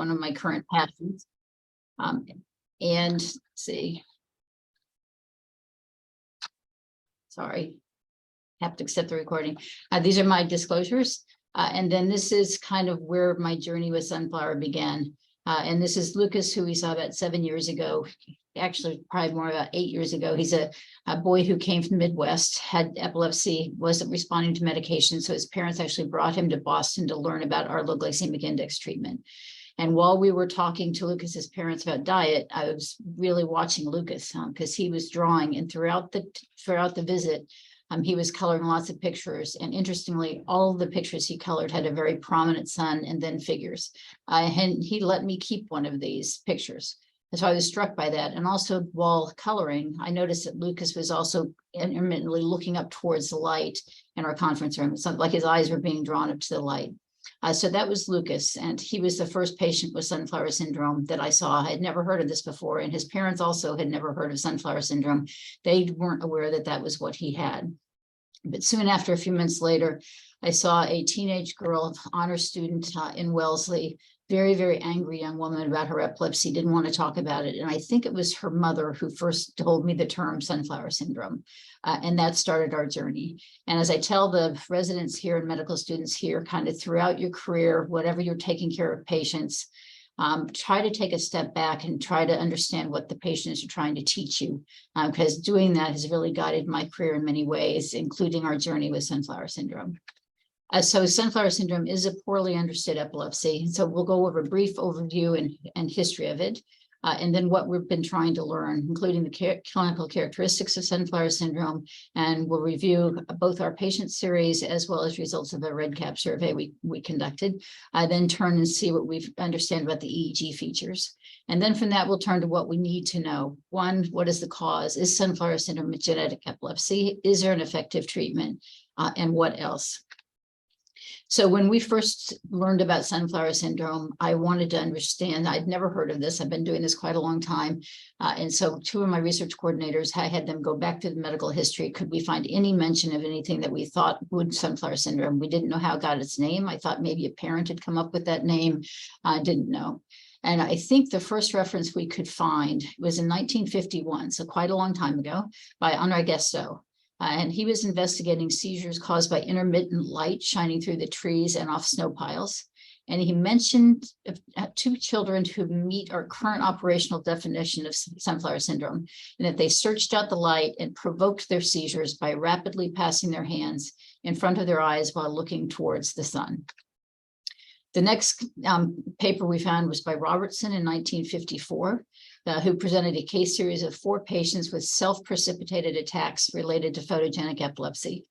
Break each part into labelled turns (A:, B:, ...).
A: one of my current passions. And let's see. Sorry, have to accept the recording. These are my disclosures. And then this is kind of where my journey with Sunflower began. And this is Lucas, who we saw about 7 years ago. Actually, probably more about 8 years ago. He's a boy who came from the Midwest, had epilepsy, wasn't responding to medication. So his parents actually brought him to Boston to learn about our low glycemic index treatment. And while we were talking to Lucas's parents about diet, I was really watching Lucas because he was drawing, and throughout the visit, he was coloring lots of pictures. And interestingly, all of the pictures he colored had a very prominent sun and then figures. And he let me keep one of these pictures. And so I was struck by that. And also while coloring, I noticed that Lucas was also intermittently looking up towards the light in our conference room. It's like his eyes were being drawn up to the light. So that was Lucas, and he was the first patient with Sunflower Syndrome that I saw. I had never heard of this before, and his parents also had never heard of Sunflower Syndrome. They weren't aware that that was what he had. But soon after, a few months later, I saw a teenage girl, honor student in Wellesley, very, very angry young woman about her epilepsy, didn't want to talk about it. And I think it was her mother who first told me the term Sunflower Syndrome. And that started our journey. And as I tell the residents here and medical students here, kind of throughout your career, whatever you're taking care of patients, try to take a step back and try to understand what the patients are trying to teach you, because doing that has really guided my career in many ways, including our journey with Sunflower Syndrome. So Sunflower Syndrome is a poorly understood epilepsy. So we'll go over a brief overview and history of it, and then what we've been trying to learn, including the clinical characteristics of Sunflower Syndrome. And we'll review both our patient series as well as results of a REDCap survey we conducted. Then turn and see what we understand about the EEG features. And then from that, we'll turn to what we need to know. One, what is the cause? Is Sunflower Syndrome a genetic epilepsy? Is there an effective treatment? And what else? So when we first learned about Sunflower Syndrome, I wanted to understand. I'd never heard of this. I've been doing this quite a long time. And so two of my research coordinators, I had them go back to the medical history. Could we find any mention of anything that we thought would Sunflower Syndrome? We didn't know how it got its name. I thought maybe a parent had come up with that name. I didn't know. And I think the first reference we could find was in 1951, so quite a long time ago, by Henri Guestot. And he was investigating seizures caused by intermittent light shining through the trees and off snow piles. And he mentioned two children who meet our current operational definition of Sunflower Syndrome, and that they searched out the light and provoked their seizures by rapidly passing their hands in front of their eyes while looking towards the sun. The next paper we found was by Robertson in 1954. Who presented a case series of 4 patients with self-precipitated attacks related to photogenic epilepsy.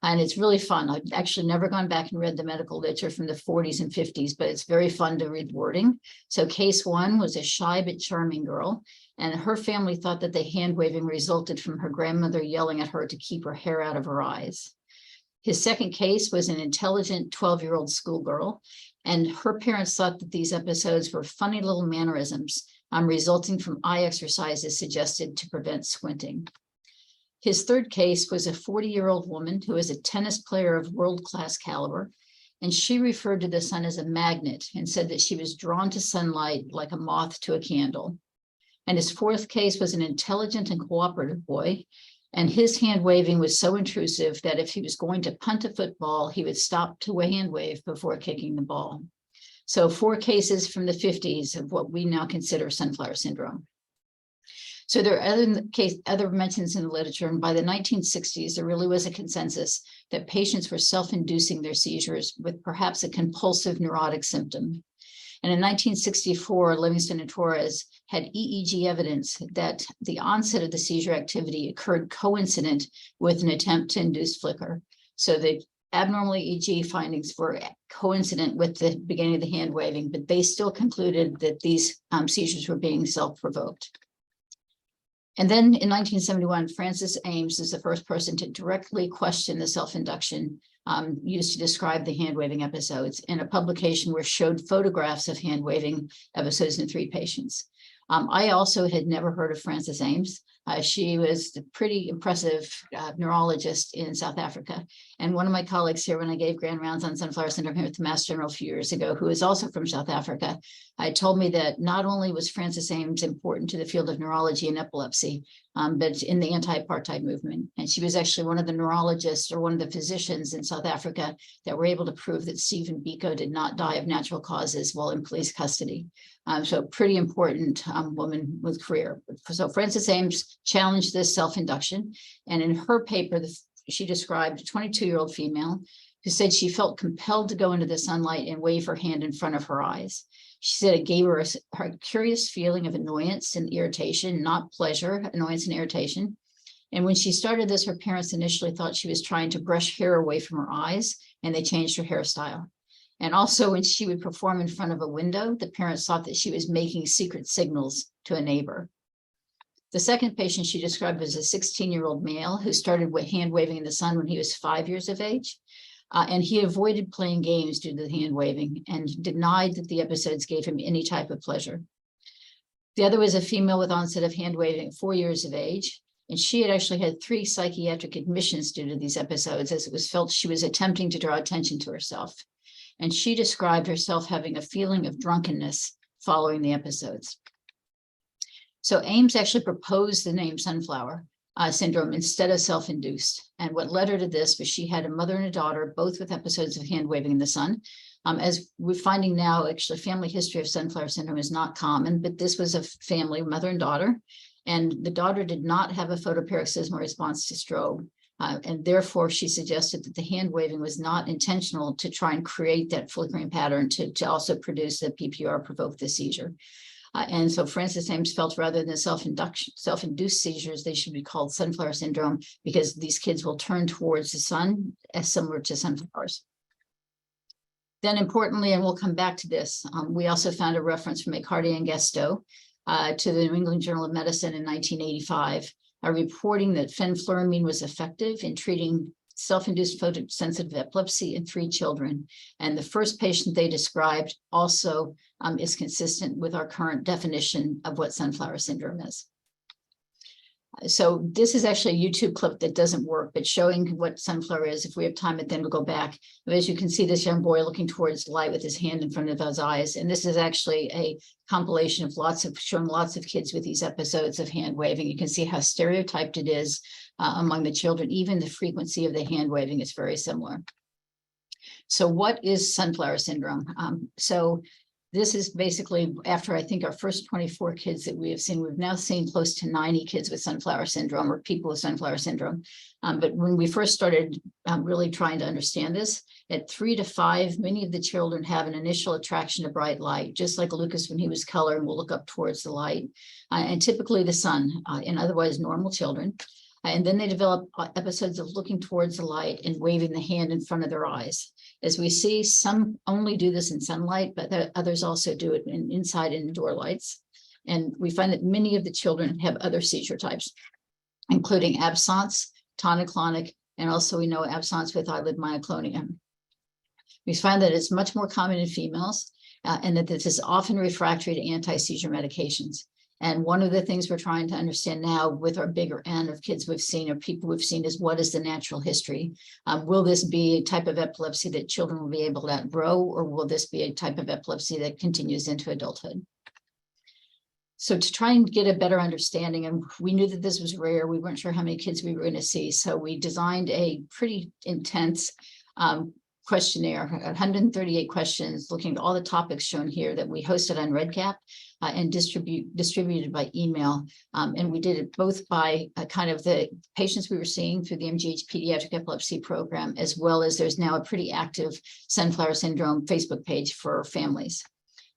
A: And it's really fun. I've actually never gone back and read the medical literature from the 40s and 50s, but it's very fun to read wording. So case 1 was a shy but charming girl, and her family thought that the hand waving resulted from her grandmother yelling at her to keep her hair out of her eyes. His second case was an intelligent 12-year-old schoolgirl, and her parents thought that these episodes were funny little mannerisms resulting from eye exercises suggested to prevent squinting. His third case was a 40-year-old woman who was a tennis player of world-class caliber, and she referred to the sun as a magnet and said that she was drawn to sunlight like a moth to a candle. And his fourth case was an intelligent and cooperative boy, and his hand waving was so intrusive that if he was going to punt a football, he would stop to hand wave before kicking the ball. So 4 cases from the 50s of what we now consider Sunflower Syndrome. So there are other mentions in the literature, and by the 1960s, there really was a consensus that patients were self-inducing their seizures with perhaps a compulsive neurotic symptom. And in 1964, Livingston and Torres had EEG evidence that the onset of the seizure activity occurred coincident with an attempt to induce flicker. So the abnormal EEG findings were coincident with the beginning of the hand waving, but they still concluded that these seizures were being self-provoked. And then in 1971, Francis Ames is the first person to directly question the self-induction used to describe the hand-waving episodes in a publication where showed photographs of hand-waving episodes in 3 patients. I also had never heard of Frances Ames. She was a pretty impressive neurologist in South Africa. And one of my colleagues here, when I gave grand rounds on sunflower syndrome here at the Mass General a few years ago, who is also from South Africa, told me that not only was Frances Ames important to the field of neurology and epilepsy, but in the anti-apartheid movement. And she was actually one of the neurologists or one of the physicians in South Africa that were able to prove that Stephen Biko did not die of natural causes while in police custody. So pretty important woman with career. So Frances Ames challenged this self-induction. And in her paper, she described a 22-year-old female who said she felt compelled to go into the sunlight and wave her hand in front of her eyes. She said it gave her a curious feeling of annoyance and irritation, not pleasure, annoyance and irritation. And when she started this, her parents initially thought she was trying to brush hair away from her eyes, and they changed her hairstyle. And also when she would perform in front of a window, the parents thought that she was making secret signals to a neighbor. The second patient she described was a 16-year-old male who started hand waving in the sun when he was 5 years of age. And he avoided playing games due to the hand waving and denied that the episodes gave him any type of pleasure. The other was a female with onset of hand waving at 4 years of age. And she had actually had 3 psychiatric admissions due to these episodes, as it was felt she was attempting to draw attention to herself. And she described herself having a feeling of drunkenness following the episodes. So Ames actually proposed the name sunflower syndrome instead of self-induced. And what led her to this was she had a mother and a daughter, both with episodes of hand waving in the sun. As we're finding now, actually, family history of sunflower syndrome is not common, but this was a family, mother and daughter. And the daughter did not have a photoparoxysmal response to strobe. And therefore, she suggested that the hand waving was not intentional to try and create that flickering pattern to also produce the PPR, provoke the seizure. And so Frances Ames felt rather than self-induced seizures, they should be called sunflower syndrome because these kids will turn towards the sun as similar to sunflowers. Then importantly, and we'll come back to this, we also found a reference from McCarty and Gasto to the New England Journal of Medicine in 1985, reporting that fenfluramine was effective in treating self-induced photosensitive epilepsy in 3 children. And the first patient they described also is consistent with our current definition of what sunflower syndrome is. So this is actually a YouTube clip that doesn't work, but showing what sunflower is. If we have time, then we'll go back. But as you can see, this young boy looking towards light with his hand in front of his eyes. And this is actually a compilation of showing lots of kids with these episodes of hand waving. You can see how stereotyped it is among the children. Even the frequency of the hand waving is very similar. So what is sunflower syndrome? So this is basically after, I think, our first 24 kids that we have seen. We've now seen close to 90 kids with sunflower syndrome or people with sunflower syndrome. But when we first started really trying to understand this, at 3 to 5, many of the children have an initial attraction to bright light, just like Lucas when he was coloring will look up towards the light, and typically the sun in otherwise normal children. And then they develop episodes of looking towards the light and waving the hand in front of their eyes. As we see, some only do this in sunlight, but others also do it in inside and indoor lights. And we find that many of the children have other seizure types, including absence, tonic-clonic, and also we know absence with eyelid myoclonia. We find that it's much more common in females and that this is often refractory to anti-seizure medications. And one of the things we're trying to understand now with our bigger N of kids we've seen or people we've seen is what is the natural history? Will this be a type of epilepsy that children will be able to outgrow, or will this be a type of epilepsy that continues into adulthood? So to try and get a better understanding, and we knew that this was rare, we weren't sure how many kids we were going to see. So we designed a pretty intense questionnaire, 138 questions, looking at all the topics shown here that we hosted on REDCap and distributed by email. And we did it both by kind of the patients we were seeing through the MGH Pediatric Epilepsy Program, as well as there's now a pretty active Sunflower Syndrome Facebook page for families.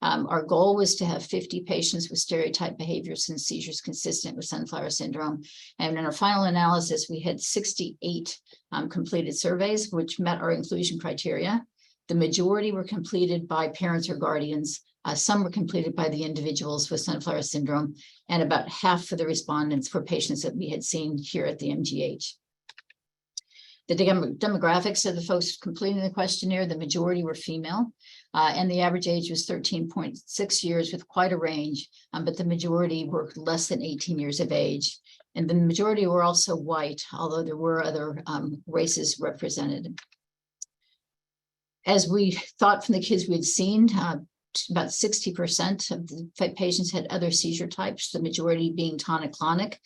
A: Our goal was to have 50 patients with stereotype behaviors and seizures consistent with sunflower syndrome. And in our final analysis, we had 68 completed surveys, which met our inclusion criteria. The majority were completed by parents or guardians. Some were completed by the individuals with sunflower syndrome, and about half of the respondents were patients that we had seen here at the MGH. The demographics of the folks completing the questionnaire, the majority were female, and the average age was 13.6 years with quite a range, but the majority were less than 18 years of age. And the majority were also white, although there were other races represented. As we thought from the kids we'd seen, about 60% of the patients had other seizure types, the majority being tonic-clonic.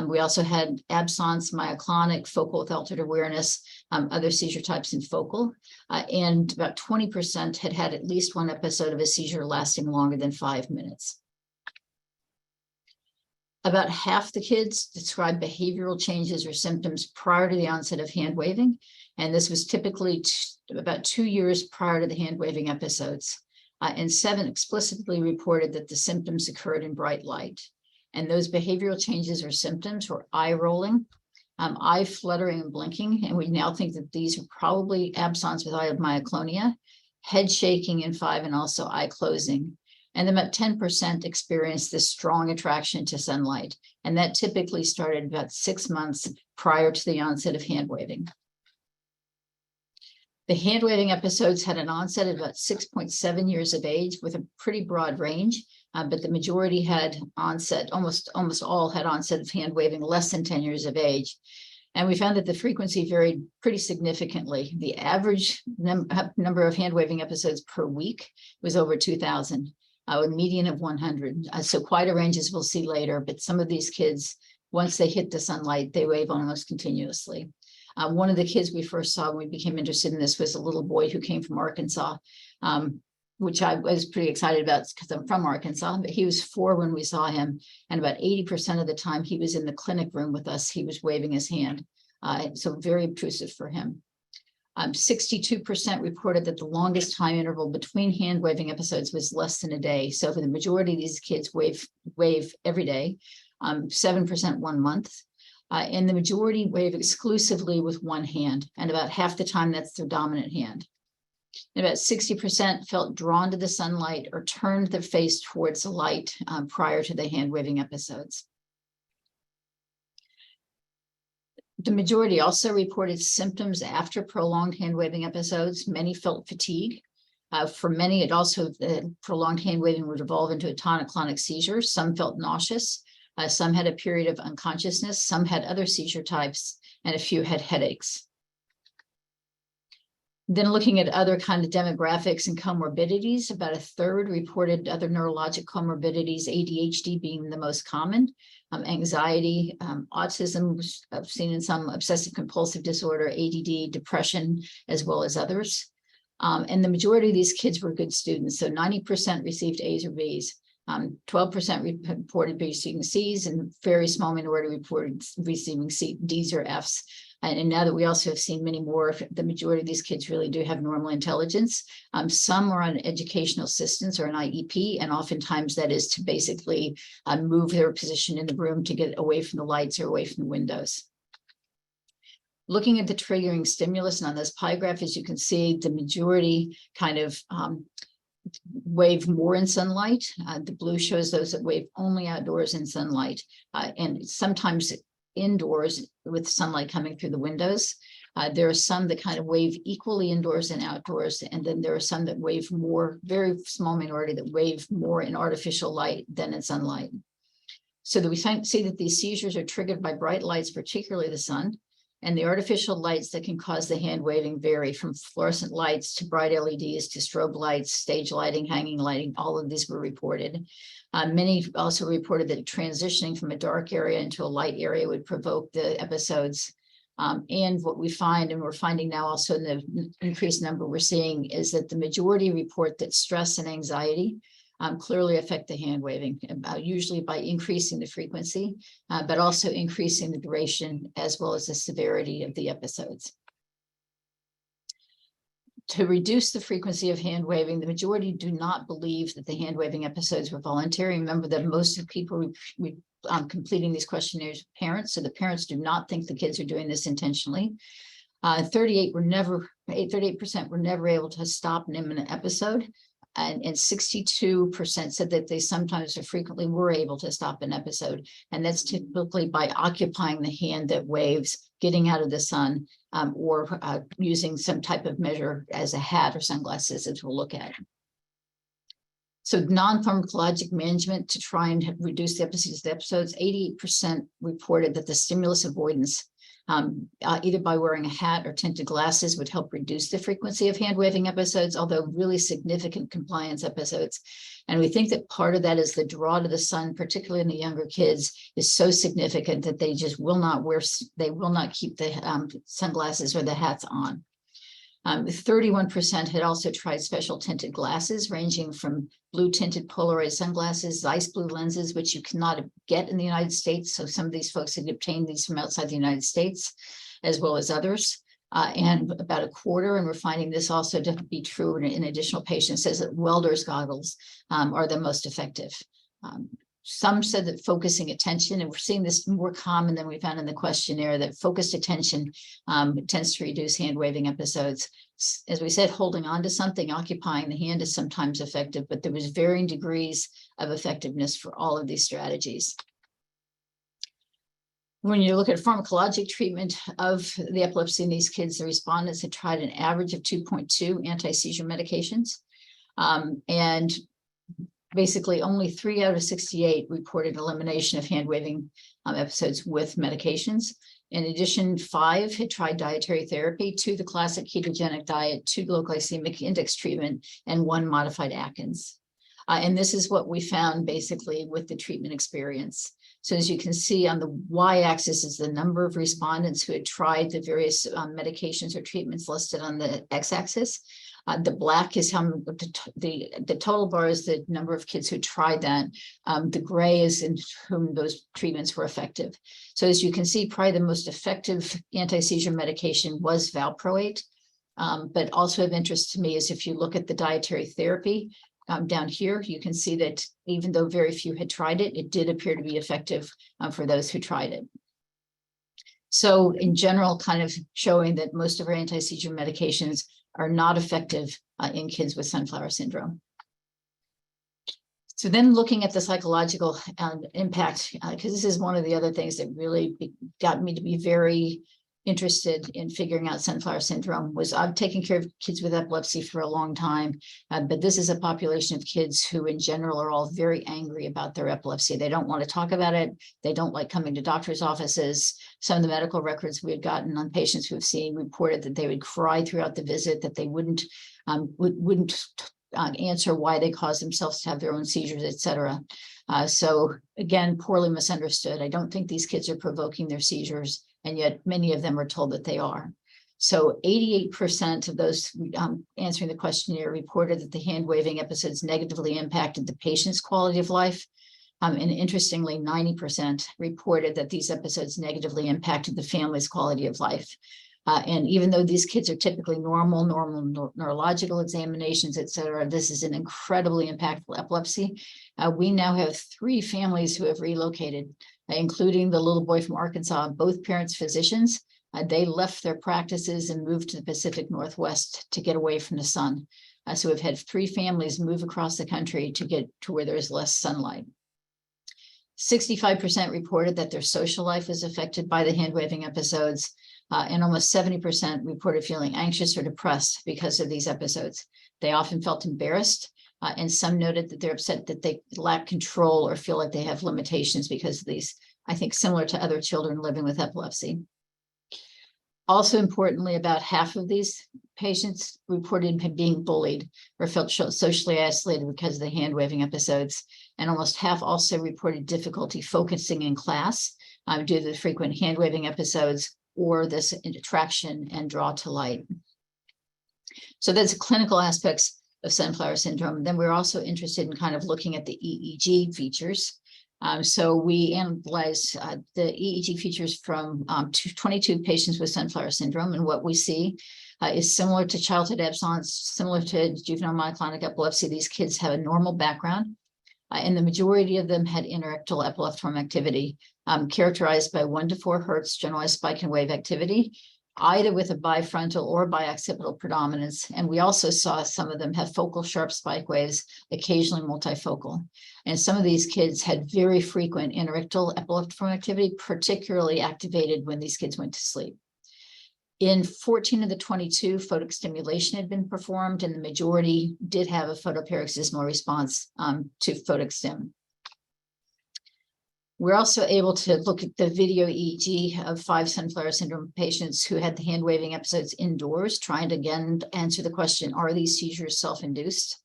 A: We also had absence, myoclonic, focal with altered awareness, other seizure types in focal, and about 20% had had at least one episode of a seizure lasting longer than 5 minutes. About half the kids described behavioral changes or symptoms prior to the onset of hand waving, and this was typically about 2 years prior to the hand waving episodes. And 7 explicitly reported that the symptoms occurred in bright light. And those behavioral changes or symptoms were eye rolling, eye fluttering and blinking, and we now think that these are probably absence with eye myoclonia, head shaking in 5, and also eye closing. And about 10% experienced this strong attraction to sunlight, and that typically started about 6 months prior to the onset of hand waving. The hand waving episodes had an onset at about 6.7 years of age with a pretty broad range, but the majority had onset, almost all had onset of hand waving less than 10 years of age. And we found that the frequency varied pretty significantly. The average number of hand waving episodes per week was over 2,000, a median of 100. So quite a range, as we'll see later, but some of these kids, once they hit the sunlight, they wave almost continuously. One of the kids we first saw when we became interested in this was a little boy who came from Arkansas, which I was pretty excited about because I'm from Arkansas, but he was 4 when we saw him. And about 80% of the time he was in the clinic room with us, he was waving his hand. So very obtrusive for him. 62% reported that the longest time interval between hand waving episodes was less than a day. So for the majority of these kids wave every day, 7% 1 month. And the majority wave exclusively with one hand, and about half the time that's their dominant hand. And about 60% felt drawn to the sunlight or turned their face towards the light prior to the hand waving episodes. The majority also reported symptoms after prolonged hand waving episodes. Many felt fatigue. For many, it also, prolonged hand waving would evolve into a tonic-clonic seizure. Some felt nauseous. Some had a period of unconsciousness, some had other seizure types, and a few had headaches. Then looking at other kind of demographics and comorbidities, about a third reported other neurologic comorbidities, ADHD being the most common, anxiety, autism, I've seen in some obsessive compulsive disorder, ADD, depression, as well as others. And the majority of these kids were good students, so 90% received A's or B's. 12% reported receiving C's, and very small minority reported receiving D's or F's. And now that we also have seen many more, the majority of these kids really do have normal intelligence. Some are on educational assistance or an IEP, and oftentimes that is to basically move their position in the room to get away from the lights or away from the windows. Looking at the triggering stimulus, and on this pie graph, as you can see, the majority kind of wave more in sunlight. The blue shows those that wave only outdoors in sunlight, and sometimes indoors with sunlight coming through the windows. There are some that kind of wave equally indoors and outdoors, and then there are some that wave more, very small minority that wave more in artificial light than in sunlight. So that we see that these seizures are triggered by bright lights, particularly the sun. And the artificial lights that can cause the hand waving vary from fluorescent lights to bright LEDs to strobe lights, stage lighting, hanging lighting. All of these were reported. Many also reported that transitioning from a dark area into a light area would provoke the episodes. And what we find, and we're finding now also in the increased number we're seeing, is that the majority report that stress and anxiety clearly affect the hand waving, usually by increasing the frequency, but also increasing the duration as well as the severity of the episodes. To reduce the frequency of hand waving, the majority do not believe that the hand waving episodes were voluntary. Remember that most of the people completing these questionnaires are parents, so the parents do not think the kids are doing this intentionally. 38% were never able to stop an imminent episode. and 62% said that they sometimes or frequently were able to stop an episode. And that's typically by occupying the hand that waves, getting out of the sun, or using some type of measure as a hat or sunglasses, as we'll look at. So non-pharmacologic management to try and reduce the episodes, 88% reported that the stimulus avoidance, either by wearing a hat or tinted glasses, would help reduce the frequency of hand waving episodes, although really significant compliance episodes. And we think that part of that is the draw to the sun, particularly in the younger kids, is so significant that they just will not keep the sunglasses or the hats on. 31% had also tried special tinted glasses, ranging from blue tinted Polaroid sunglasses, ice blue lenses, which you cannot get in the United States. So some of these folks had obtained these from outside the United States, as well as others. And about a quarter, and we're finding this also to be true in additional patients, says that welder's goggles are the most effective. Some said that focusing attention, and we're seeing this more common than we found in the questionnaire, that focused attention tends to reduce hand waving episodes. As we said, holding on to something, occupying the hand is sometimes effective, but there was varying degrees of effectiveness for all of these strategies. When you look at pharmacologic treatment of the epilepsy in these kids, the respondents had tried an average of 2.2 anti-seizure medications. And basically only 3 out of 68 reported elimination of hand waving episodes with medications. In addition, 5 had tried dietary therapy, 2 the classic ketogenic diet, 2 low glycemic index treatment, and 1 modified Atkins. And this is what we found basically with the treatment experience. So as you can see on the y-axis is the number of respondents who had tried the various medications or treatments listed on the x-axis. The black is how the total bar is the number of kids who tried that. The gray is in whom those treatments were effective. So as you can see, probably the most effective anti-seizure medication was valproate. But also of interest to me is if you look at the dietary therapy down here, you can see that even though very few had tried it, it did appear to be effective for those who tried it. So in general, kind of showing that most of our anti-seizure medications are not effective in kids with Sunflower syndrome. So then looking at the psychological impact, because this is one of the other things that really got me to be very interested in figuring out Sunflower syndrome, was I've taken care of kids with epilepsy for a long time, but this is a population of kids who in general are all very angry about their epilepsy. They don't want to talk about it. They don't like coming to doctor's offices. Some of the medical records we had gotten on patients who have seen reported that they would cry throughout the visit, that they wouldn't answer why they caused themselves to have their own seizures, et cetera. So again, poorly misunderstood. I don't think these kids are provoking their seizures, and yet many of them are told that they are. So 88% of those answering the questionnaire reported that the hand waving episodes negatively impacted the patient's quality of life. And interestingly, 90% reported that these episodes negatively impacted the family's quality of life. And even though these kids are typically normal neurological examinations, et cetera, this is an incredibly impactful epilepsy. We now have 3 families who have relocated, including the little boy from Arkansas, both parents physicians. They left their practices and moved to the Pacific Northwest to get away from the sun. So we've had 3 families move across the country to get to where there's less sunlight. 65% reported that their social life is affected by the hand waving episodes. And almost 70% reported feeling anxious or depressed because of these episodes. They often felt embarrassed, and some noted that they're upset that they lack control or feel like they have limitations because of these, I think, similar to other children living with epilepsy. Also importantly, about half of these patients reported being bullied or felt socially isolated because of the hand waving episodes. And almost half also reported difficulty focusing in class due to the frequent hand waving episodes or this attraction and draw to light. So that's the clinical aspects of Sunflower syndrome. Then we're also interested in kind of looking at the EEG features. So we analyzed the EEG features from 22 patients with Sunflower syndrome, and what we see is similar to childhood absence, similar to juvenile myoclonic epilepsy. These kids have a normal background, and the majority of them had interictal epileptiform activity, characterized by 1 to 4 hertz generalized spike and wave activity, either with a bifrontal or bioccipital predominance. And we also saw some of them have focal sharp spike waves, occasionally multifocal. And some of these kids had very frequent interictal epileptiform activity, particularly activated when these kids went to sleep. In 14 of the 22, photic stimulation had been performed, and the majority did have a photoparoxysmal response to photic stim. We're also able to look at the video EEG of 5 Sunflower Syndrome patients who had the hand waving episodes indoors, trying to again answer the question, are these seizures self-induced?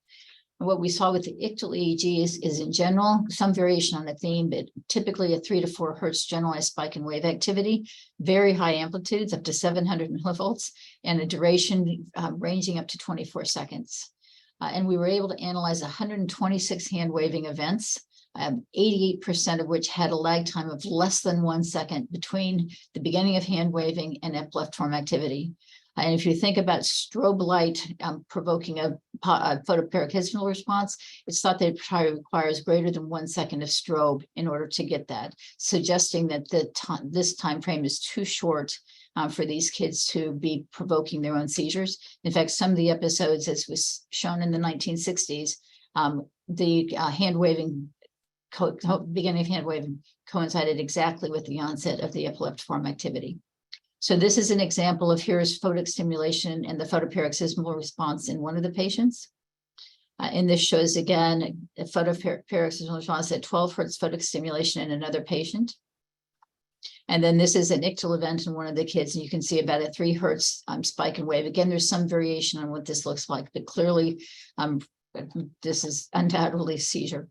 A: And what we saw with the ictal EEG is in general, some variation on the theme, but typically a 3 to 4 hertz generalized spike in wave activity, very high amplitudes up to 700 millivolts, and a duration ranging up to 24 seconds. And we were able to analyze 126 hand waving events, 88% of which had a lag time of less than 1 second between the beginning of hand waving and epileptiform activity. And if you think about strobe light provoking a photoparoxysmal response, it's thought that it probably requires greater than 1 second of strobe in order to get that, suggesting that this time frame is too short for these kids to be provoking their own seizures. In fact, some of the episodes, as was shown in the 1960s, the hand waving beginning of hand waving coincided exactly with the onset of the epileptiform activity. So this is an example of here's photic stimulation and the photoparoxysmal response in one of the patients. And this shows again a photoparoxysmal response at 12 hertz photic stimulation in another patient. And then this is an ictal event in one of the kids, and you can see about a 3 hertz spike in wave. Again, there's some variation on what this looks like, but clearly this is undoubtedly seizure.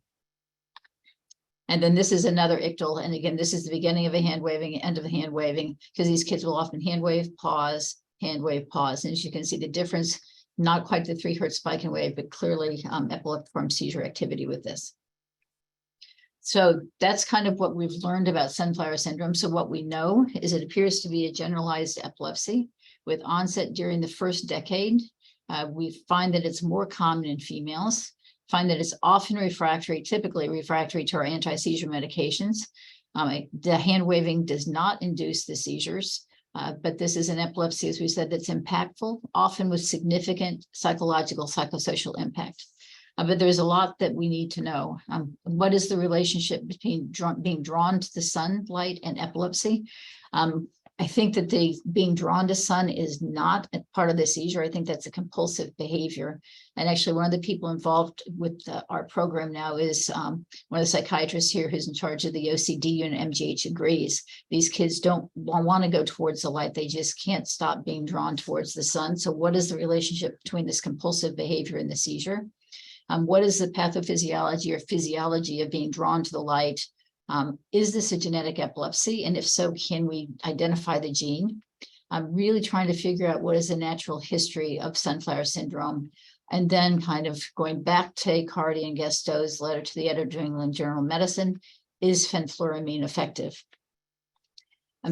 A: And then this is another ictal. And again, this is the beginning of a hand waving, end of a hand waving, because these kids will often hand wave, pause. And as you can see the difference, not quite the 3 hertz spike in wave, but clearly epileptiform seizure activity with this. So that's kind of what we've learned about Sunflower Syndrome. So what we know is it appears to be a generalized epilepsy with onset during the first decade. We find that it's more common in females. Find that it's often refractory, typically refractory to our anti-seizure medications. The hand waving does not induce the seizures, but this is an epilepsy, as we said, that's impactful, often with significant psychological, psychosocial impact. But there's a lot that we need to know. What is the relationship between being drawn to the sunlight and epilepsy? I think that being drawn to sun is not a part of the seizure. I think that's a compulsive behavior. And actually, one of the people involved with our program now is one of the psychiatrists here who's in charge of the OCD unit. MGH agrees. These kids don't want to go towards the light. They just can't stop being drawn towards the sun. So what is the relationship between this compulsive behavior and the seizure? What is the pathophysiology or physiology of being drawn to the light? Is this a genetic epilepsy? And if so, can we identify the gene? I'm really trying to figure out what is the natural history of Sunflower Syndrome. And then kind of going back to Cardi and Guesto's letter to the editor of New England Journal of Medicine, is fenfluramine effective?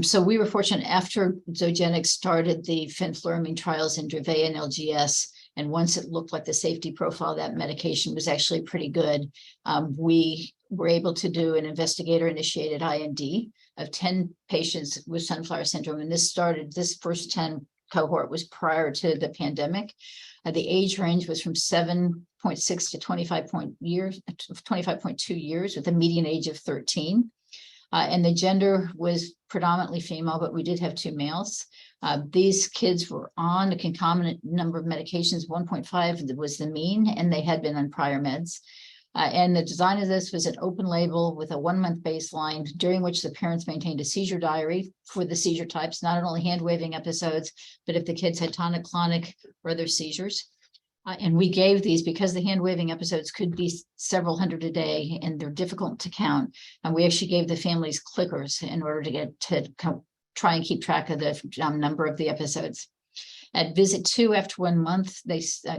A: So we were fortunate after Zogenix started the fenfluramine trials in Dravet and LGS, and once it looked like the safety profile of that medication was actually pretty good, we were able to do an investigator-initiated IND of 10 patients with Sunflower Syndrome. And this first 10 cohort was prior to the pandemic. The age range was from 7.6 to 25.2 years with a median age of 13. And the gender was predominantly female, but we did have 2 males. These kids were on a concomitant number of medications, 1.5 was the mean, and they had been on prior meds. And the design of this was an open label with a 1-month baseline during which the parents maintained a seizure diary for the seizure types, not only hand waving episodes, but if the kids had tonic-clonic or other seizures. And we gave these because the hand waving episodes could be several hundred a day and they're difficult to count. And we actually gave the families clickers in order to get to try and keep track of the number of the episodes. At visit 2, after 1 month,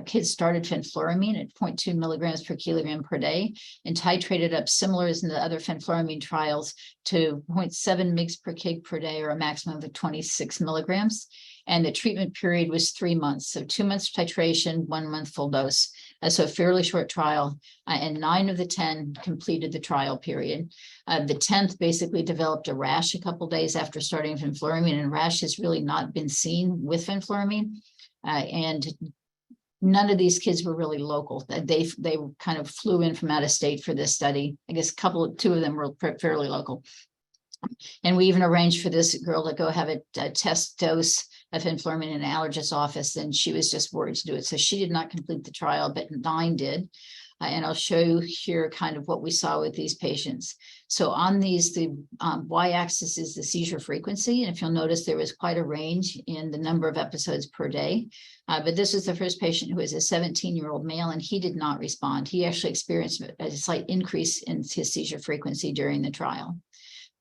A: kids started fenfluramine at 0.2 milligrams per kilogram per day and titrated up similar as in the other fenfluramine trials to 0.7 mg per kg per day, or a maximum of 26 milligrams. And the treatment period was 3 months. So 2 months titration, 1 month full dose. So a fairly short trial, and 9 of the 10 completed the trial period. The 10th basically developed a rash a couple days after starting fenfluramine, and rash has really not been seen with fenfluramine. And none of these kids were really local. They kind of flew in from out of state for this study. I guess two of them were fairly local. And we even arranged for this girl to go have a test dose of fenfluramine in an allergist's office, and she was just worried to do it. So she did not complete the trial, but 9 did. And I'll show you here kind of what we saw with these patients. So on these, the y-axis is the seizure frequency. And if you'll notice, there was quite a range in the number of episodes per day. But this is the first patient who was a 17-year-old male, and he did not respond. He actually experienced a slight increase in his seizure frequency during the trial.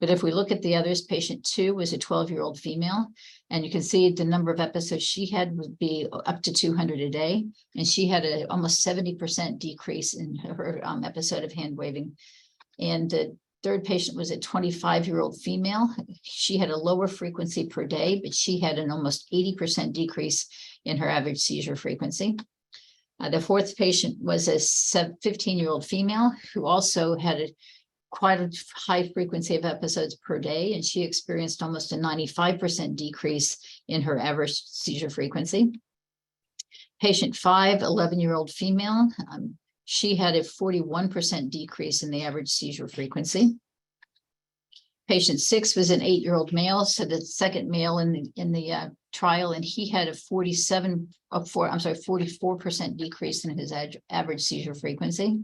A: But if we look at the others, patient 2 was a 12-year-old female, and you can see the number of episodes she had would be up to 200 a day, and she had a almost 70% decrease in her episode of hand waving. And the third patient was a 25-year-old female. She had a lower frequency per day, but she had an almost 80% decrease in her average seizure frequency. The fourth patient was a 15-year-old female who also had quite a high frequency of episodes per day, and she experienced almost a 95% decrease in her average seizure frequency. Patient 5, 11-year-old female, she had a 41% decrease in the average seizure frequency. Patient 6 was an 8-year-old male, so the second male in the trial, and he had a 44% decrease in his average seizure frequency.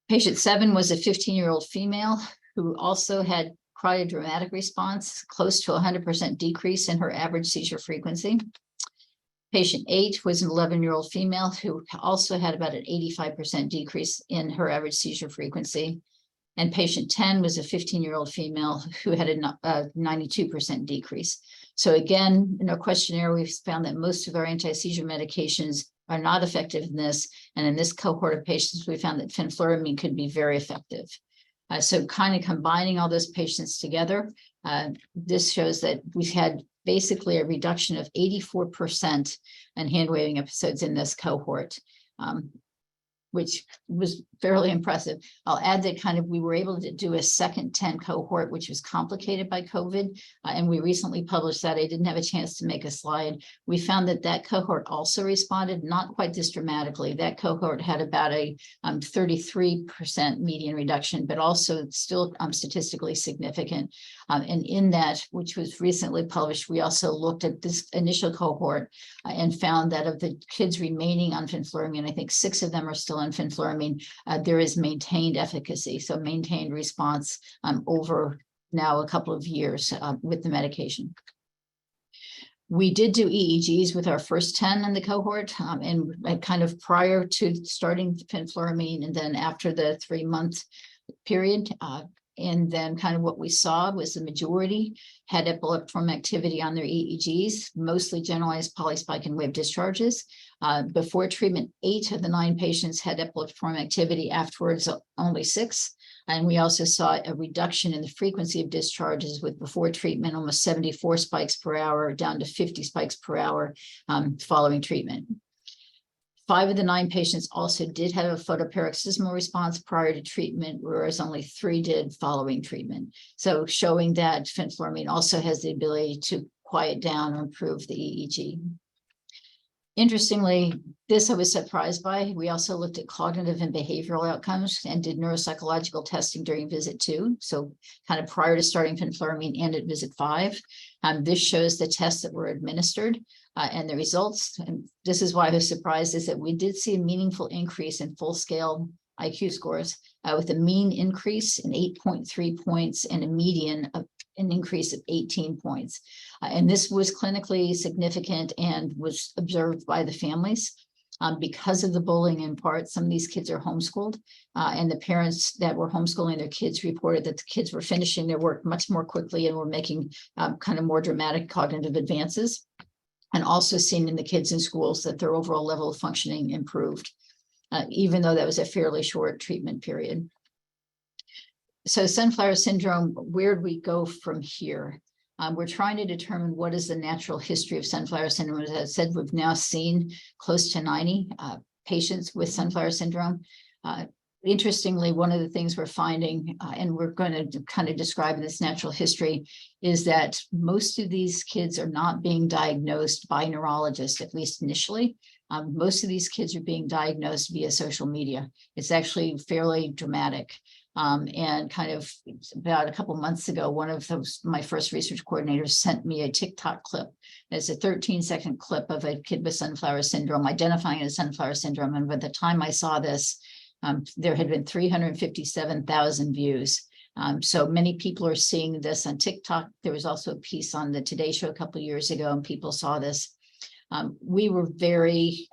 A: Patient 7 was a 15-year-old female who also had quite a dramatic response, close to 100% decrease in her average seizure frequency. Patient 8 was an 11-year-old female who also had about an 85% decrease in her average seizure frequency. And patient 10 was a 15-year-old female who had a 92% decrease. So again, in our questionnaire, we've found that most of our anti-seizure medications are not effective in this. And in this cohort of patients, we found that fenfluramine could be very effective. So kind of combining all those patients together, this shows that we've had basically a reduction of 84% in hand waving episodes in this cohort, which was fairly impressive. I'll add that kind of we were able to do a second 10 cohort, which was complicated by COVID. And we recently published that. I didn't have a chance to make a slide. We found that that cohort also responded, not quite this dramatically. That cohort had about a 33% median reduction, but also still statistically significant. And in that, which was recently published, we also looked at this initial cohort and found that of the kids remaining on fenfluramine, I think 6 of them are still on fenfluramine. There is maintained efficacy, so maintained response over now a couple of years with the medication. We did do EEGs with our first 10 in the cohort, and kind of prior to starting fenfluramine, and then after the 3-month period. And then kind of what we saw was the majority had epileptiform activity on their EEGs, mostly generalized polyspike and wave discharges. Before treatment, 8 of the 9 patients had epileptiform activity. Afterwards, only 6. And we also saw a reduction in the frequency of discharges with before treatment, almost 74 spikes per hour down to 50 spikes per hour following treatment. 5 of the 9 patients also did have a photoparoxysmal response prior to treatment, whereas only 3 did following treatment. So showing that fenfluramine also has the ability to quiet down or improve the EEG. Interestingly, this I was surprised by. We also looked at cognitive and behavioral outcomes and did neuropsychological testing during visit 2. So kind of prior to starting fenfluramine and at visit 5. This shows the tests that were administered. And the results, and this is why I was surprised, is that we did see a meaningful increase in full-scale IQ scores with a mean increase in 8.3 points and a median of an increase of 18 points. And this was clinically significant and was observed by the families. Because of the bullying in part, some of these kids are homeschooled, and the parents that were homeschooling their kids reported that the kids were finishing their work much more quickly and were making kind of more dramatic cognitive advances. And also seen in the kids in schools that their overall level of functioning improved, even though that was a fairly short treatment period. So Sunflower syndrome, where do we go from here? We're trying to determine what is the natural history of Sunflower syndrome. As I said, we've now seen close to 90 patients with sunflower syndrome. Interestingly, one of the things we're finding, and we're going to kind of describe in this natural history, is that most of these kids are not being diagnosed by neurologists, at least initially. Most of these kids are being diagnosed via social media. It's actually fairly dramatic. And kind of about a couple months ago, one of my first research coordinators sent me a TikTok clip. It's a 13-second clip of a kid with sunflower syndrome, identifying it as sunflower syndrome. And by the time I saw this, there had been 357,000 views. So many people are seeing this on TikTok. There was also a piece on the Today Show a couple of years ago, and people saw this. We were very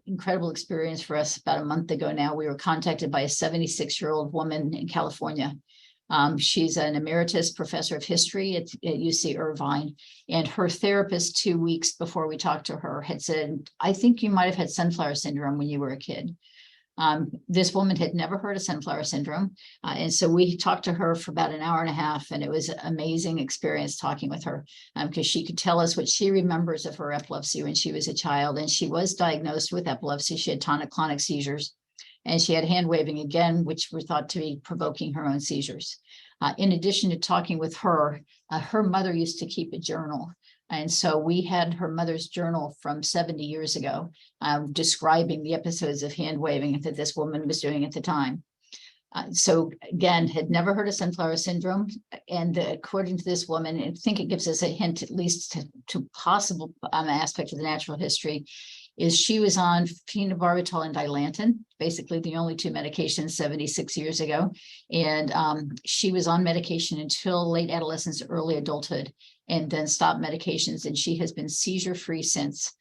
A: incredible experience for us about a month ago now. We were contacted by a 76-year-old woman in California. She's an emeritus professor of history at UC Irvine, and her therapist 2 weeks before we talked to her had said, I think you might have had sunflower syndrome when you were a kid. This woman had never heard of sunflower syndrome. And so we talked to her for about an hour and a half, and it was an amazing experience talking with her because she could tell us what she remembers of her epilepsy when she was a child. And she was diagnosed with epilepsy. She had tonic-clonic seizures, and she had hand waving again, which were thought to be provoking her own seizures. In addition to talking with her, her mother used to keep a journal. And so we had her mother's journal from 70 years ago, describing the episodes of hand waving that this woman was doing at the time. So again, had never heard of sunflower syndrome. And according to this woman, I think it gives us a hint, at least to possible aspect of the natural history, is she was on phenobarbital and Dilantin, basically the only two medications 76 years ago. And she was on medication until late adolescence, early adulthood, and then stopped medications. And she has been seizure-free since.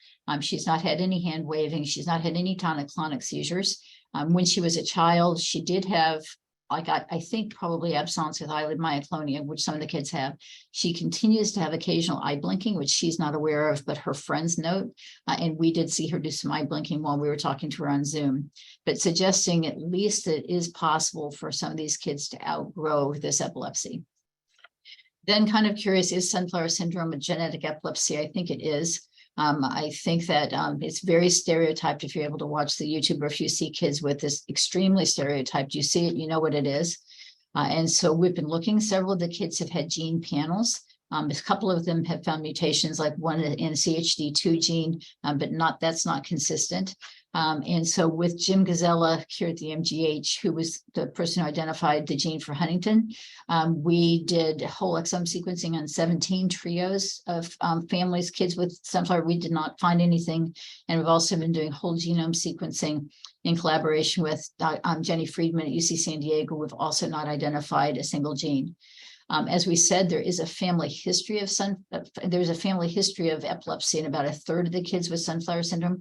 A: She's not had any hand waving. She's not had any tonic-clonic seizures. When she was a child, she did have, like I think probably absence with eyelid myoclonia, which some of the kids have. She continues to have occasional eye blinking, which she's not aware of, but her friends note. And we did see her do some eye blinking while we were talking to her on Zoom, but suggesting at least it is possible for some of these kids to outgrow this epilepsy. Then kind of curious, is sunflower syndrome a genetic epilepsy? I think it is. I think that it's very stereotyped. If you're able to watch the YouTube, or if you see kids with this extremely stereotyped, you see it, you know what it is. And so we've been looking, several of the kids have had gene panels. A couple of them have found mutations, like one in CHD2 gene, but that's not consistent. And so with Jim Gazella here at the MGH, who was the person who identified the gene for Huntington, we did whole exome sequencing on 17 trios of families, kids with sunflower. We did not find anything. And we've also been doing whole genome sequencing in collaboration with Jenny Friedman at UC San Diego. We've also not identified a single gene. As we said, there is a family history of epilepsy in about a third of the kids with sunflower syndrome.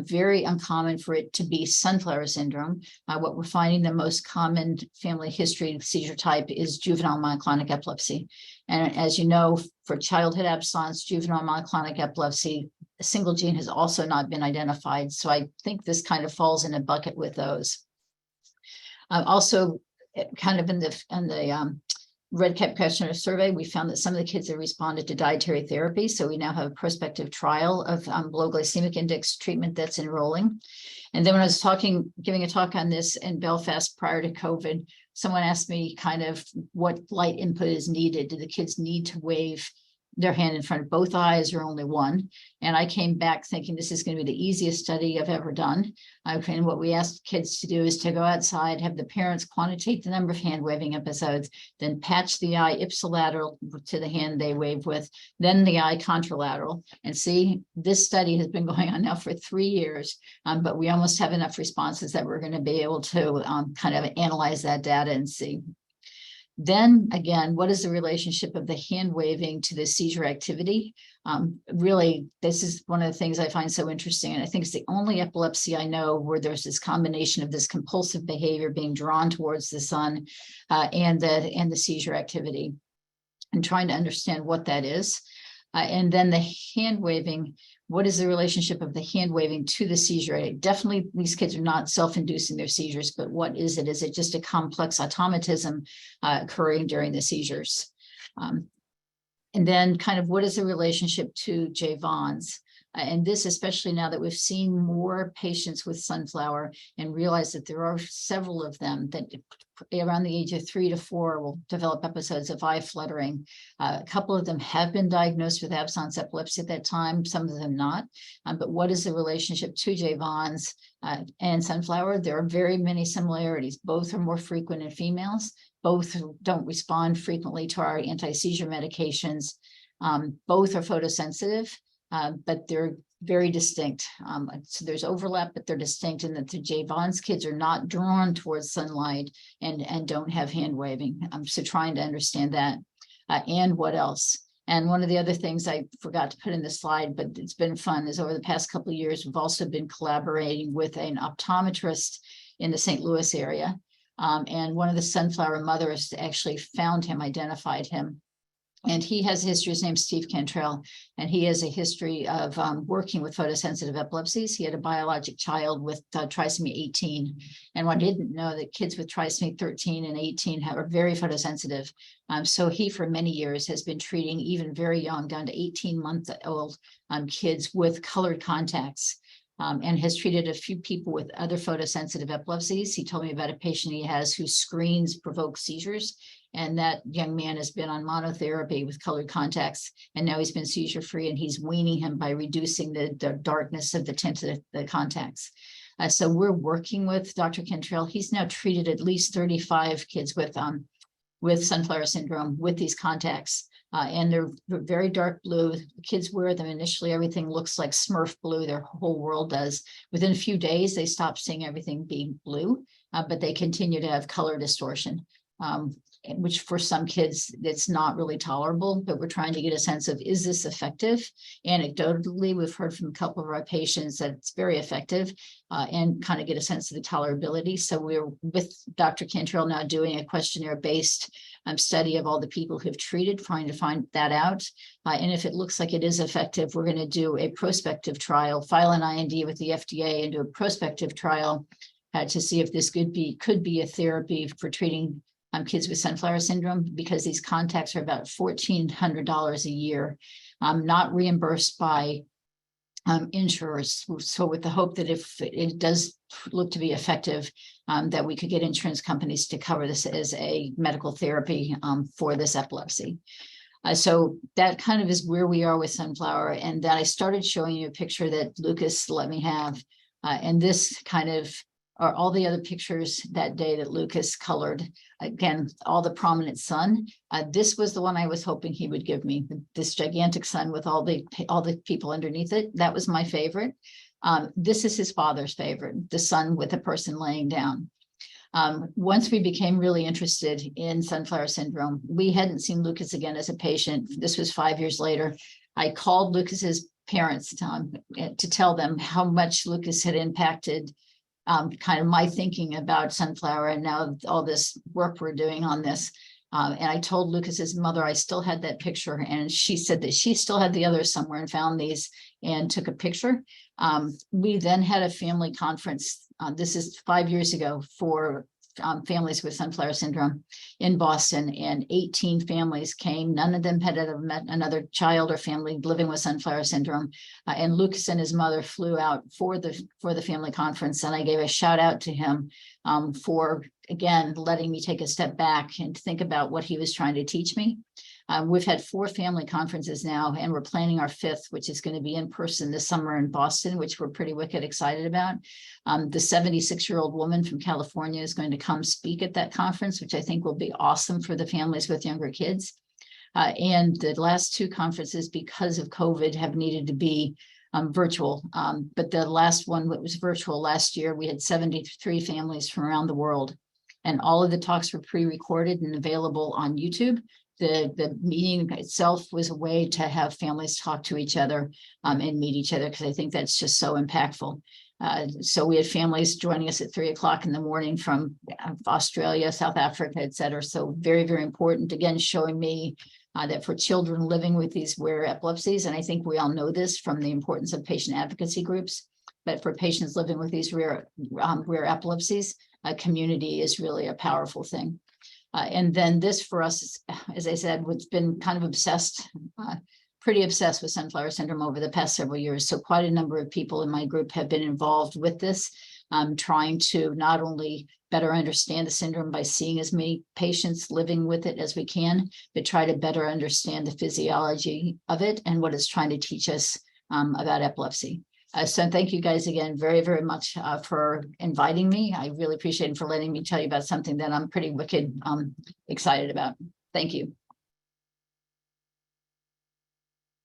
A: Very uncommon for it to be sunflower syndrome. What we're finding the most common family history seizure type is juvenile myoclonic epilepsy. And as you know, for childhood absence, juvenile myoclonic epilepsy, a single gene has also not been identified. So I think this kind of falls in a bucket with those. Also, kind of in the Red Cap questionnaire survey, we found that some of the kids have responded to dietary therapy. So we now have a prospective trial of low glycemic index treatment that's enrolling. And then when I was giving a talk on this in Belfast prior to COVID, someone asked me kind of what light input is needed. Do the kids need to wave their hand in front of both eyes or only one? And I came back thinking this is going to be the easiest study I've ever done. And what we asked kids to do is to go outside, have the parents quantitate the number of hand waving episodes, then patch the eye ipsilateral to the hand they wave with, then the eye contralateral. And see, this study has been going on now for 3 years, but we almost have enough responses that we're going to be able to kind of analyze that data and see. Then again, what is the relationship of the hand waving to the seizure activity? Really, this is one of the things I find so interesting. And I think it's the only epilepsy I know where there's this combination of this compulsive behavior being drawn towards the sun and the seizure activity, and trying to understand what that is. And then the hand waving, what is the relationship of the hand waving to the seizure? Definitely, these kids are not self-inducing their seizures, but what is it? Is it just a complex automatism occurring during the seizures? And then kind of what is the relationship to J. Vaughn's? And this, especially now that we've seen more patients with sunflower and realize that there are several of them that around the age of 3 to 4 will develop episodes of eye fluttering. A couple of them have been diagnosed with absence epilepsy at that time, some of them not. But what is the relationship to J. Vaughn's and sunflower? There are very many similarities. Both are more frequent in females. Both don't respond frequently to our anti-seizure medications. Both are photosensitive, but they're very distinct. So there's overlap, but they're distinct in that the J. Vaughn's kids are not drawn towards sunlight and don't have hand waving. So trying to understand that. And what else? And one of the other things I forgot to put in the slide, but it's been fun, is over the past couple of years, we've also been collaborating with an optometrist in the St. Louis area. And one of the sunflower mothers actually found him, identified him. And he has a history, his name's Steve Cantrell, and he has a history of working with photosensitive epilepsies. He had a biologic child with trisomy 18. And I didn't know that kids with trisomy 13 and 18 are very photosensitive. So he, for many years, has been treating even very young, down to 18-month-old kids with colored contacts. And has treated a few people with other photosensitive epilepsies. He told me about a patient he has whose screens provoke seizures. And that young man has been on monotherapy with colored contacts. And now he's been seizure free, and he's weaning him by reducing the darkness of the tint of the contacts. So we're working with Dr. Cantrell. He's now treated at least 35 kids with sunflower syndrome with these contacts. And they're very dark blue. Kids wear them initially. Everything looks like Smurf blue. Their whole world does. Within a few days, they stop seeing everything being blue, but they continue to have color distortion, which for some kids, it's not really tolerable. But we're trying to get a sense of, is this effective? Anecdotally, we've heard from a couple of our patients that it's very effective, and kind of get a sense of the tolerability. So we're with Dr. Cantrell now doing a questionnaire-based study of all the people who've treated, trying to find that out. And if it looks like it is effective, we're going to do a prospective trial, file an IND with the FDA and do a prospective trial to see if this could be a therapy for treating kids with sunflower syndrome, because these contacts are about $1,400 a year, not reimbursed by insurers. So with the hope that if it does look to be effective, that we could get insurance companies to cover this as a medical therapy for this epilepsy. So that kind of is where we are with sunflower. And then I started showing you a picture that Lucas let me have. And this kind of are all the other pictures that day that Lucas colored. Again, all the prominent sun. This was the one I was hoping he would give me, this gigantic sun with all the people underneath it. That was my favorite. This is his father's favorite, the sun with a person laying down. Once we became really interested in sunflower syndrome, we hadn't seen Lucas again as a patient. This was 5 years later. I called Lucas's parents to tell them how much Lucas had impacted kind of my thinking about sunflower, and now all this work we're doing on this. And I told Lucas's mother I still had that picture, and she said that she still had the others somewhere and found these and took a picture. We then had a family conference. This is 5 years ago for families with sunflower syndrome in Boston, and 18 families came. None of them had ever met another child or family living with sunflower syndrome. And Lucas and his mother flew out for the family conference, and I gave a shout out to him for, again, letting me take a step back and think about what he was trying to teach me. We've had 4 family conferences now, and we're planning our 5th, which is going to be in person this summer in Boston, which we're pretty wicked excited about. The 76-year-old woman from California is going to come speak at that conference, which I think will be awesome for the families with younger kids. And the last 2 conferences, because of COVID, have needed to be virtual. But the last one that was virtual last year, we had 73 families from around the world. And all of the talks were pre-recorded and available on YouTube. The meeting itself was a way to have families talk to each other and meet each other, because I think that's just so impactful. So we had families joining us at 3 o'clock in the morning from Australia, South Africa, et cetera. So very, very important. Again, showing me that for children living with these rare epilepsies, and I think we all know this from the importance of patient advocacy groups, but for patients living with these rare epilepsies, a community is really a powerful thing. And then this for us, as I said, what's been kind of obsessed pretty obsessed with sunflower syndrome over the past several years. So quite a number of people in my group have been involved with this, trying to not only better understand the syndrome by seeing as many patients living with it as we can, but try to better understand the physiology of it and what it's trying to teach us about epilepsy. So thank you guys again very, very much for inviting me. I really appreciate it for letting me tell you about something that I'm pretty wicked excited about. Thank you.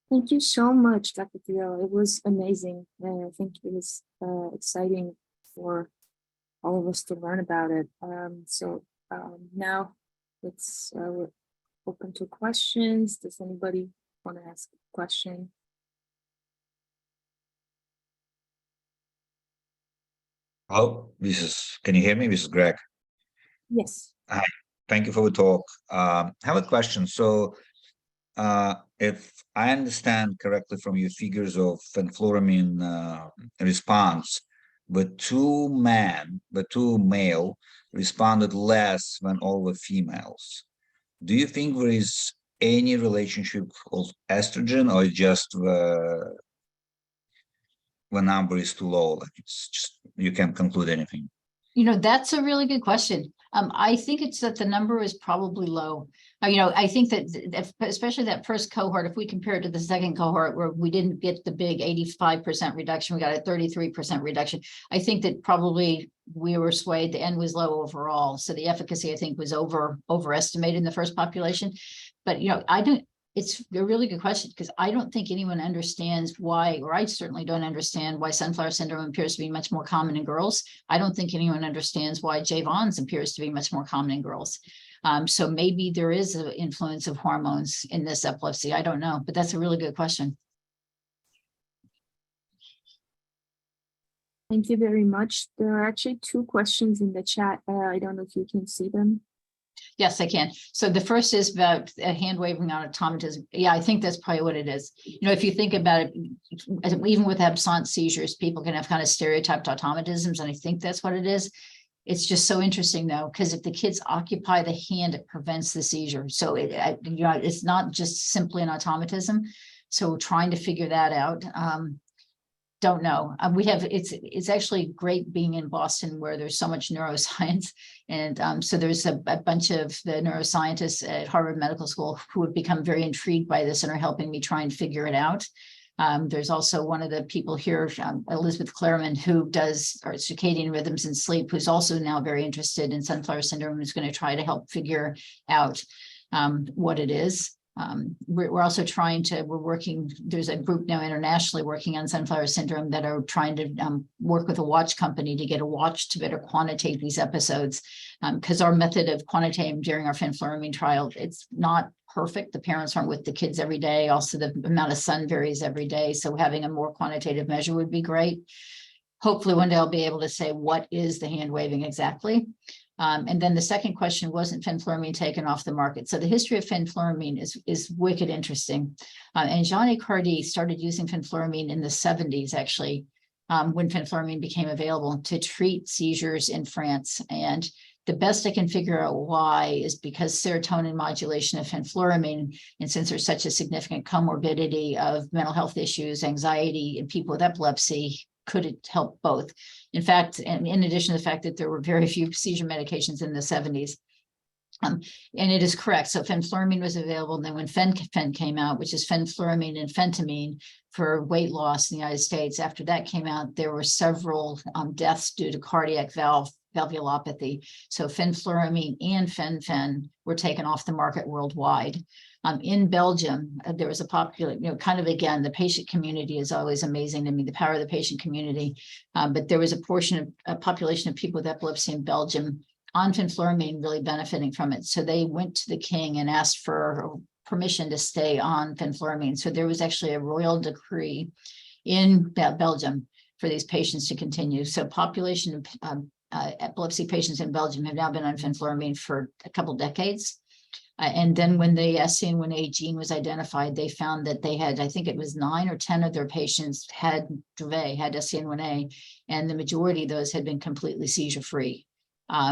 B: Thank you so much, Dr. Thiele. It was amazing. And I think it was exciting for all of us to learn about it. Now let's we're open to questions. Does anybody want to ask a question?
C: Oh, can you hear me? This is Greg.
B: Yes.
C: Hi, thank you for the talk. I have a question. So if I understand correctly from your figures of fenfluramine response, the two male responded less than all the females. Do you think there is any relationship of estrogen, or just the number is too low? Like it's just, you can't conclude anything.
A: You know, that's a really good question. I think it's that the number is probably low. I think that especially that first cohort, if we compare it to the second cohort where we didn't get the big 85% reduction, we got a 33% reduction. I think that probably we were swayed. The N was low overall. So the efficacy, I think, was overestimated in the first population. But, it's a really good question, because I don't think anyone understands why, or I certainly don't understand why sunflower syndrome appears to be much more common in girls. I don't think anyone understands why J-Vons appears to be much more common in girls. So maybe there is an influence of hormones in this epilepsy. I don't know, but that's a really good question.
B: Thank you very much. There are actually two questions in the chat. I don't know if you can see them.
A: Yes, I can. So the first is about hand waving on automatism. Yeah, I think that's probably what it is. If you think about it, even with absent seizures, people can have kind of stereotyped automatisms, and I think that's what it is. It's just so interesting, though, because if the kids occupy the hand, it prevents the seizure. So it's not just simply an automatism. So trying to figure that out. Don't know. It's actually great being in Boston, where there's so much neuroscience. And so there's a bunch of the neuroscientists at Harvard Medical School who have become very intrigued by this and are helping me try and figure it out. There's also one of the people here, Elizabeth Clareman, who does circadian rhythms and sleep, who's also now very interested in sunflower syndrome, who's going to try to help figure out what it is. We're also we're working, there's a group now internationally working on sunflower syndrome that are trying to work with a watch company to get a watch to better quantitate these episodes, because our method of quantitating during our fenfluramine trial, it's not perfect. The parents aren't with the kids every day. Also, the amount of sun varies every day. So having a more quantitative measure would be great. Hopefully one day I'll be able to say what is the hand waving exactly. And then the second question, wasn't fenfluramine taken off the market? So the history of fenfluramine is wicked interesting. And Jean Cardi started using fenfluramine in the 70s, actually, when fenfluramine became available to treat seizures in France. And the best I can figure out why is because serotonin modulation of fenfluramine, and since there's such a significant comorbidity of mental health issues, anxiety in people with epilepsy, could it help both? In fact, and in addition to the fact that there were very few seizure medications in the 70s. And it is correct. So fenfluramine was available. And then when fen came out, which is fenfluramine and phentamine for weight loss in the United States, after that came out, there were several deaths due to cardiac valvulopathy. So fenfluramine and fen were taken off the market worldwide. In Belgium, there was a popular, kind of, again, the patient community is always amazing to me, the power of the patient community. But there was a population of people with epilepsy in Belgium on fenfluramine really benefiting from it. So they went to the king and asked for permission to stay on fenfluramine. So there was actually a royal decree in Belgium for these patients to continue. So population of epilepsy patients in Belgium have now been on fenfluramine for a couple decades. And then when the SCN1A gene was identified, they found that they had, I think it was 9 or 10 of their patients had SCN1A, and the majority of those had been completely seizure-free.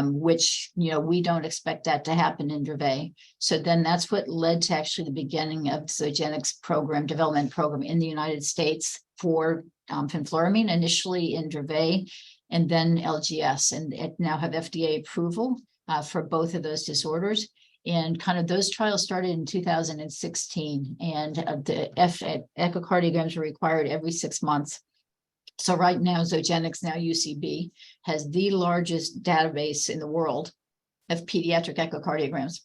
A: which, we don't expect that to happen in Dravet. So then that's what led to actually the beginning of Zogenix development program in the United States for fenfluramine, initially in Dravet and then LGS, and it now have FDA approval for both of those disorders. And kind of those trials started in 2016, and the echocardiograms are required every 6 months. So right now, Zogenix, now UCB, has the largest database in the world of pediatric echocardiograms.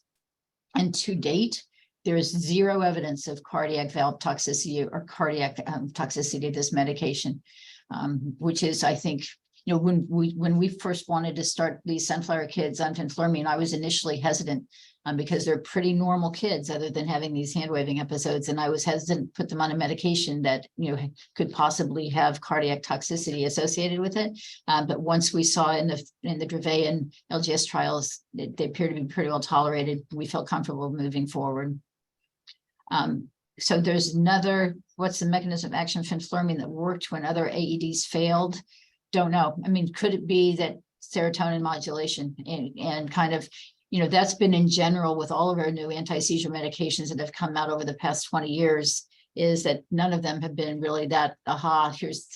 A: And to date, there is zero evidence of cardiac valve toxicity or cardiac toxicity of this medication, which is, I think, when we first wanted to start these sunflower kids on fenfluramine, I was initially hesitant because they're pretty normal kids other than having these hand waving episodes. And I was hesitant to put them on a medication that, could possibly have cardiac toxicity associated with it. But once we saw in the Dravet and LGS trials, they appear to be pretty well tolerated. We felt comfortable moving forward. So there's what's the mechanism of action of fenfluramine that worked when other AEDs failed? Don't know. I mean, could it be that serotonin modulation and kind of, that's been in general with all of our new anti-seizure medications that have come out over the past 20 years, is that none of them have been really that, here's,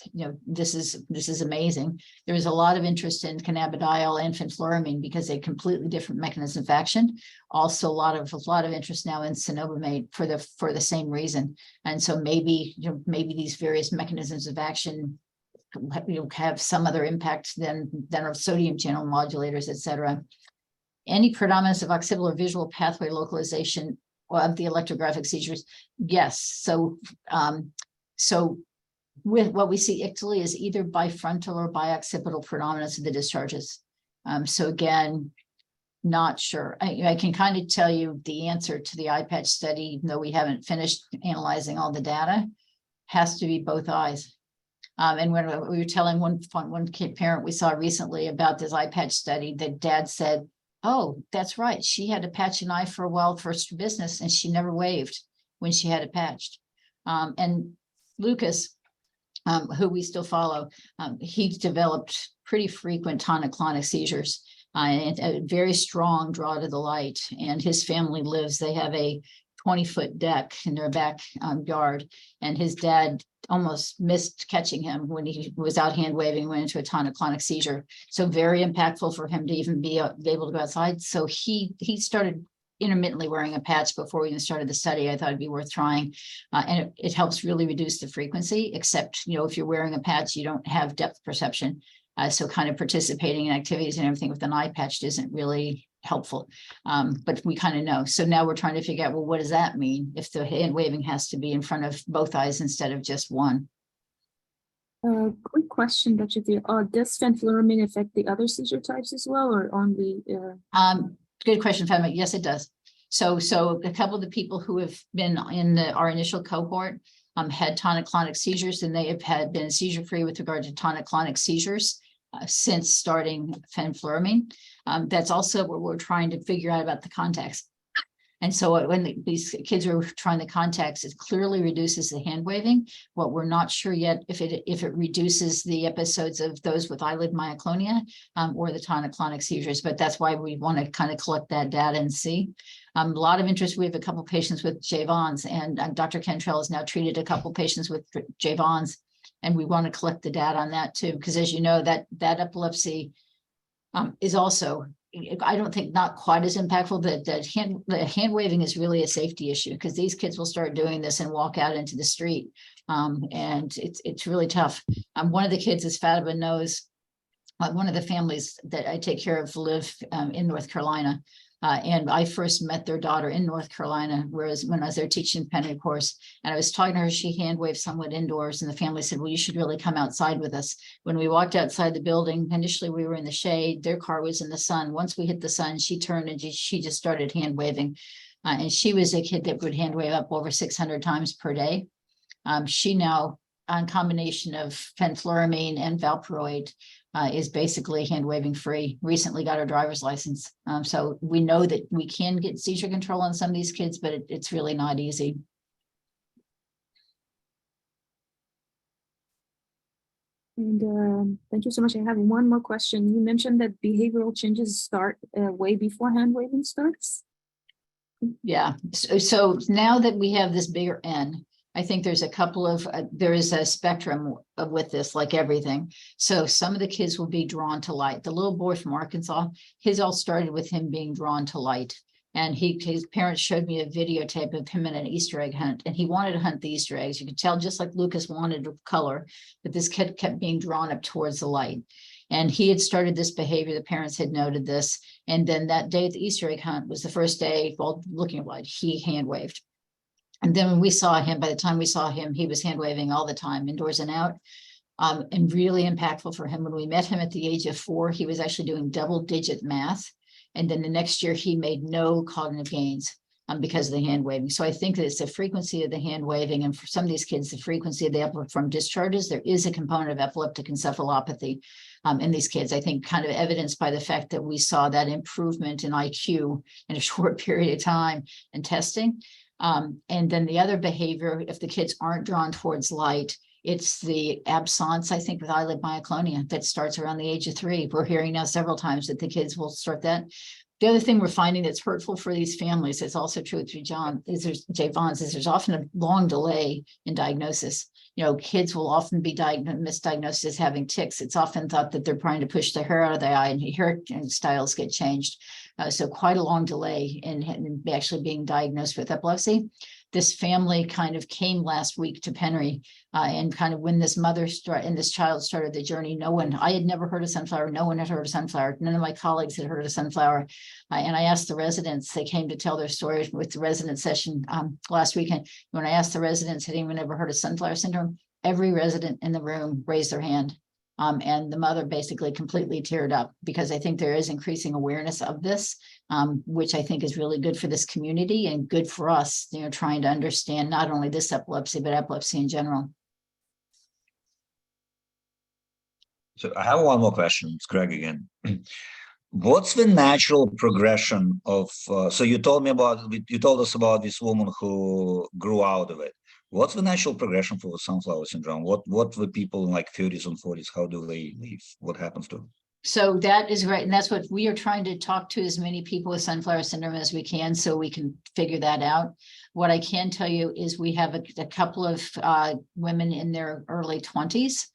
A: this is amazing. There was a lot of interest in cannabidiol and fenfluramine because they completely different mechanisms of action. Also, a lot of interest now in cenobamate for the same reason. And so maybe these various mechanisms of action have some other impact than our sodium channel modulators, et cetera. Any predominance of occipital or visual pathway localization of the electrographic seizures? Yes. So with what we see ictally is either bifrontal or bioccipital predominance of the discharges. So again, not sure. I can kind of tell you the answer to the eye patch study, even though we haven't finished analyzing all the data, has to be both eyes. And when we were telling one kid parent we saw recently about this eye patch study, the dad said, "Oh, that's right. She had to patch an eye for a while for business, and she never waved when she had it patched." And Lucas, who we still follow, he developed pretty frequent tonic-clonic seizures and a very strong draw to the light. And his family they have a 20-foot deck in their back yard, and his dad almost missed catching him when he was out hand waving, went into a tonic-clonic seizure. So very impactful for him to even be able to go outside. So he started intermittently wearing a patch before we even started the study. I thought it'd be worth trying. And it helps really reduce the frequency, except, if you're wearing a patch, you don't have depth perception. So kind of participating in activities and everything with an eye patch isn't really helpful, but we kind of know. So now we're trying to figure out, well, what does that mean if the hand waving has to be in front of both eyes instead of just one?
B: Quick question, Dr. Thiele. Does fenfluramine affect the other seizure types as well, or only?
A: Good question, Fatima. Yes, it does. So a couple of the people who have been in our initial cohort had tonic-clonic seizures, and they have been seizure-free with regard to tonic-clonic seizures since starting fenfluramine. That's also what we're trying to figure out about the contacts. And so when these kids are trying the contacts, it clearly reduces the hand waving. What we're not sure yet if it reduces the episodes of those with eyelid myoclonia or the tonic-clonic seizures. But that's why we want to kind of collect that data and see. A lot of interest. We have a couple patients with J-Vons, and Dr. Cantrell has now treated a couple patients with J-Vons, and we want to collect the data on that too, because as you know, that epilepsy is also, I don't think, not quite as impactful. The hand waving is really a safety issue, because these kids will start doing this and walk out into the street, and it's really tough. One of the kids, as Fatima knows, one of the families that I take care of live in North Carolina. And I first met their daughter in North Carolina, whereas when I was there teaching Penry course, and I was talking to her, she hand waved somewhat indoors, and the family said, "Well, you should really come outside with us." When we walked outside the building, initially we were in the shade, their car was in the sun. Once we hit the sun, she turned and she just started hand waving. And she was a kid that would hand wave up over 600 times per day. She now, on combination of fenfluramine and valproate, is basically hand waving free. Recently got her driver's license. So we know that we can get seizure control on some of these kids, but it's really not easy.
B: And thank you so much. I have one more question. You mentioned that behavioral changes start way before hand waving starts.
A: Yeah, so now that we have this bigger N, I think there's a couple of, there is a spectrum with this, like everything. So some of the kids will be drawn to light. The little boy from Arkansas, his all started with him being drawn to light. And his parents showed me a videotape of him in an Easter egg hunt, and he wanted to hunt the Easter eggs. You could tell, just like Lucas wanted color, but this kid kept being drawn up towards the light. And he had started this behavior. The parents had noted this. And then that day at the Easter egg hunt was the first day, while looking at light, he hand waved. And then when we saw him, by the time we saw him, he was hand waving all the time, indoors and out. And really impactful for him. When we met him at the age of 4, he was actually doing double-digit math. And then the next year, he made no cognitive gains because of the hand waving. So I think that it's the frequency of the hand waving. And for some of these kids, the frequency of the epileptiform discharges, there is a component of epileptic encephalopathy in these kids. I think kind of evidenced by the fact that we saw that improvement in IQ in a short period of time in testing. And then the other behavior, if the kids aren't drawn towards light, it's the absence, I think, with eyelid myoclonia that starts around the age of 3. We're hearing now several times that the kids will start that. The other thing we're finding that's hurtful for these families, it's also true through Javon's, is there's often a long delay in diagnosis. You know, kids will often be misdiagnosed as having tics. It's often thought that they're trying to push the hair out of the eye, and hair styles get changed. So quite a long delay in actually being diagnosed with epilepsy. This family kind of came last week to Penry, and kind of when this mother and this child started the journey, I had never heard of Sunflower. No one had heard of Sunflower. None of my colleagues had heard of Sunflower. And I asked the residents, they came to tell their stories with the resident session last weekend. When I asked the residents, had anyone ever heard of Sunflower Syndrome? Every resident in the room raised their hand. And the mother basically completely teared up, because I think there is increasing awareness of this, which I think is really good for this community and good for us, you know, trying to understand not only this epilepsy, but epilepsy in general.
C: So I have one more question. It's Greg again. What's the natural progression of, so you told us about this woman who grew out of it. What's the natural progression for the sunflower syndrome? What the people in like 30s and 40s, how do they leave? What happens to them?
A: So that is right. And that's what we are trying to talk to as many people with sunflower syndrome as we can, so we can figure that out. What I can tell you is we have a couple of women in their early 20s.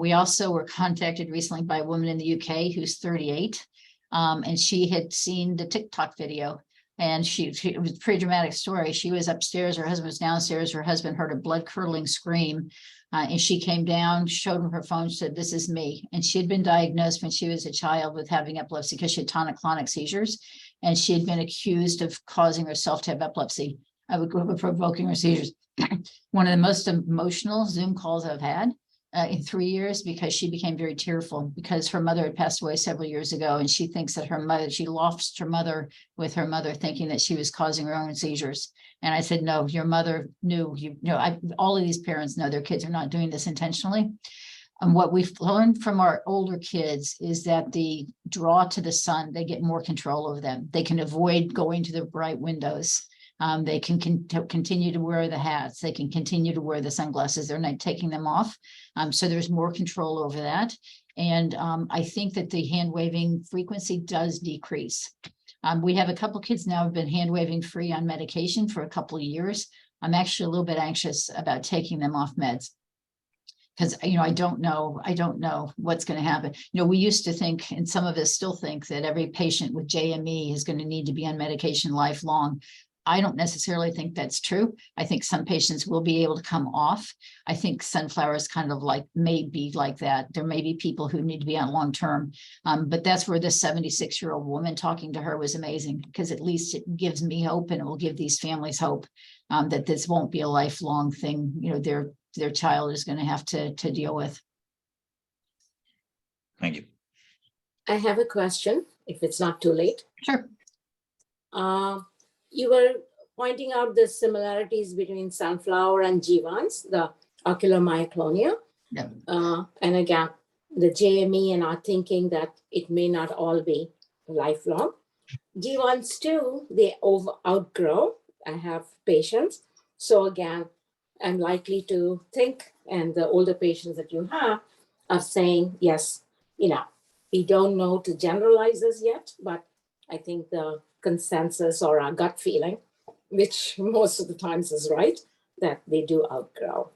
A: We also were contacted recently by a woman in the UK who's 38. And she had seen the TikTok video, and it was a pretty dramatic story. She was upstairs, her husband was downstairs, her husband heard a blood curdling scream, and she came down, showed him her phone, said, "This is me." And she had been diagnosed when she was a child with having epilepsy because she had tonic-clonic seizures, and she had been accused of causing herself to have epilepsy, of provoking her seizures. One of the most emotional Zoom calls I've had in 3 years, because she became very tearful because her mother had passed away several years ago, and she thinks that she lost her mother with her mother, thinking that she was causing her own seizures. And I said, no, your mother knew, all of these parents know their kids are not doing this intentionally. And what we've learned from our older kids is that the draw to the sun, they get more control over them. They can avoid going to the bright windows. They can continue to wear the hats. They can continue to wear the sunglasses. They're not taking them off. So there's more control over that. And I think that the hand waving frequency does decrease. We have a couple kids now who've been hand waving free on medication for a couple of years. I'm actually a little bit anxious about taking them off meds, because, I don't know what's going to happen. We used to think, and some of us still think, that every patient with JME is going to need to be on medication lifelong. I don't necessarily think that's true. I think some patients will be able to come off. I think sunflower is kind of may be like that. There may be people who need to be on long term, but that's where this 76-year-old woman, talking to her was amazing, because at least it gives me hope, and it will give these families hope that this won't be a lifelong thing. Their child is going to have to deal with.
C: Thank you.
D: I have a question, if it's not too late.
A: Sure.
D: You were pointing out the similarities between sunflower and Javon's, the ocular myoclonia.
A: Yep.
D: And again, the JME, and our thinking that it may not all be lifelong. Javon's too, they outgrow. I have patients. So again, I'm likely to think, and the older patients that you have, of saying, yes, we don't know to generalize this yet, but I think the consensus or our gut feeling, which most of the times is right, that they do outgrow.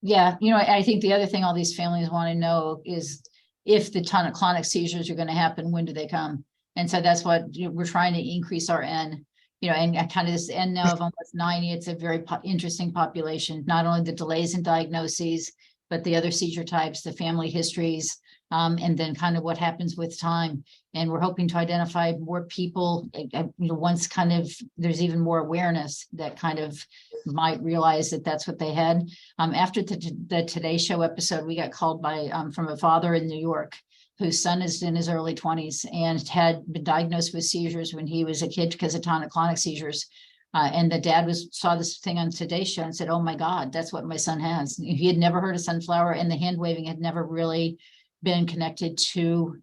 A: Yeah, I think the other thing all these families want to know is if the tonic-clonic seizures are going to happen, when do they come? And so that's what we're trying to increase our N, and kind of this N now of almost 90. It's a very interesting population, not only the delays in diagnoses, but the other seizure types, the family histories, and then kind of what happens with time. And we're hoping to identify more people, once kind of there's even more awareness that kind of might realize that that's what they had. After the Today Show episode, we got called by from a father in New York whose son is in his early 20s and had been diagnosed with seizures when he was a kid because of tonic-clonic seizures. And the dad saw this thing on Today Show and said, "Oh my God, that's what my son has." He had never heard of sunflower, and the hand waving had never really been connected to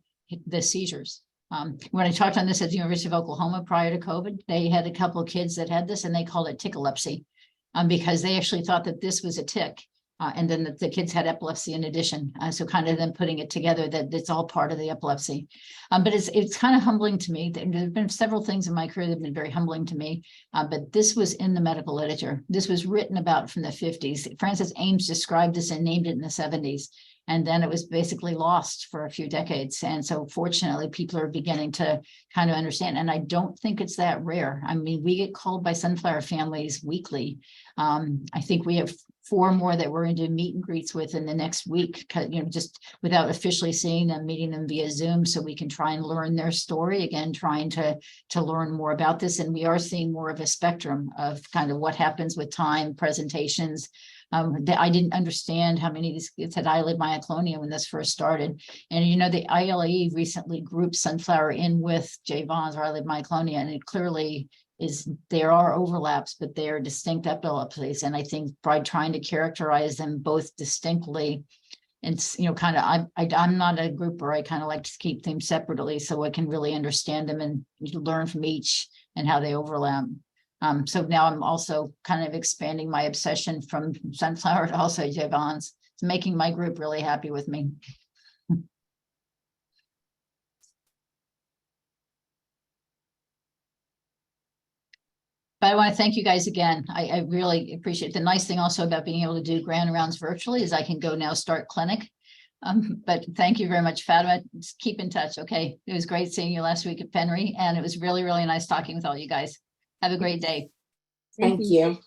A: the seizures. When I talked on this at the University of Oklahoma prior to COVID, they had a couple of kids that had this, and they called it tickelepsy, because they actually thought that this was a tick. And then the kids had epilepsy in addition. So kind of then putting it together that it's all part of the epilepsy. But it's kind of humbling to me. There have been several things in my career that have been very humbling to me. But this was in the medical literature. This was written about from the 50s. Francis Ames described this and named it in the 70s. And then it was basically lost for a few decades. And so fortunately, people are beginning to kind of understand. And I don't think it's that rare. I mean, we get called by sunflower families weekly. I think we have 4 more that we're going to do meet and greets with in the next week, just without officially seeing them, meeting them via Zoom, so we can try and learn their story again, trying to learn more about this. And we are seeing more of a spectrum of kind of what happens with time, presentations. I didn't understand how many of these kids had eyelid myoclonia when this first started. And the ILE recently grouped sunflower in with J. Vaughn's or eyelid myoclonia, and it clearly there are overlaps, but they are distinct epilepsies. And I think by trying to characterize them both distinctly, it's kind of I'm not a grouper. I kind of like to keep things separately so I can really understand them and learn from each and how they overlap. So now I'm also kind of expanding my obsession from sunflower to also J. Vaughn's. It's making my group really happy with me. But I want to thank you guys again. I really appreciate it. The nice thing also about being able to do grand rounds virtually is I can go now start clinic. But thank you very much, Fatima. Just keep in touch. Okay. It was great seeing you last week at Penry, and it was really, really nice talking with all you guys. Have a great day.
D: Thank you.